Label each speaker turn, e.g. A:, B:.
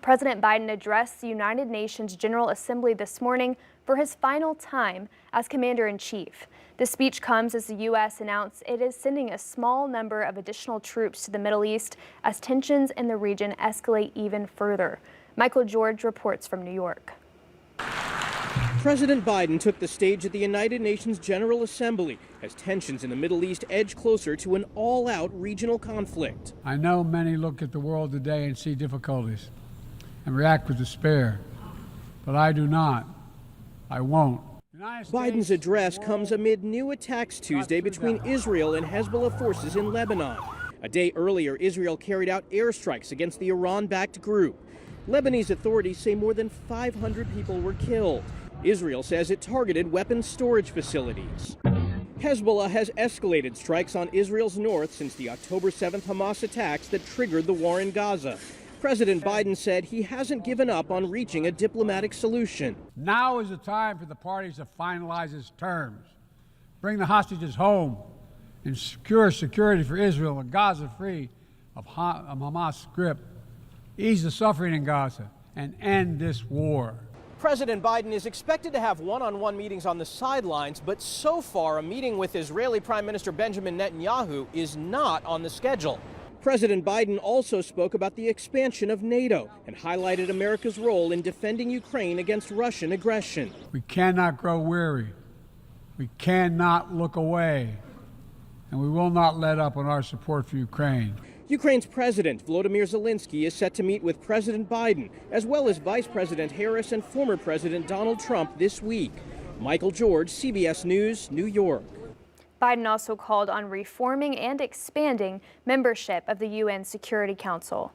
A: President Biden addressed the United Nations General Assembly this morning for his final time as Commander-in-Chief. The speech comes as the U.S. announced it is sending a small number of additional troops to the Middle East as tensions in the region escalate even further. Michael George reports from New York.
B: President Biden took the stage at the United Nations General Assembly as tensions in the Middle East edge closer to an all-out regional conflict.
C: I know many look at the world today and see difficulties and react with despair, but I do not. I won't.
B: Biden's address comes amid new attacks Tuesday between Israel and Hezbollah forces in Lebanon. A day earlier, Israel carried out airstrikes against the Iran-backed group. Lebanese authorities say more than 500 people were killed. Israel says it targeted weapons storage facilities. Hezbollah has escalated strikes on Israel's north since the October 7th Hamas attacks that triggered the war in Gaza. President Biden said he hasn't given up on reaching a diplomatic solution.
C: Now is the time for the parties to finalize its terms, bring the hostages home, and secure security for Israel and Gaza free of Hamas' grip, ease the suffering in Gaza, and end this war.
B: President Biden is expected to have one-on-one meetings on the sidelines, but so far a meeting with Israeli Prime Minister Benjamin Netanyahu is not on the schedule. President Biden also spoke about the expansion of NATO and highlighted America's role in defending Ukraine against Russian aggression.
C: We cannot grow weary. We cannot look away. And we will not let up on our support for Ukraine.
B: Ukraine's President Volodymyr Zelensky is set to meet with President Biden, as well as Vice President Harris and former President Donald Trump this week. Michael George, CBS News, New York.
A: Biden also called on reforming and expanding membership of the UN Security Council.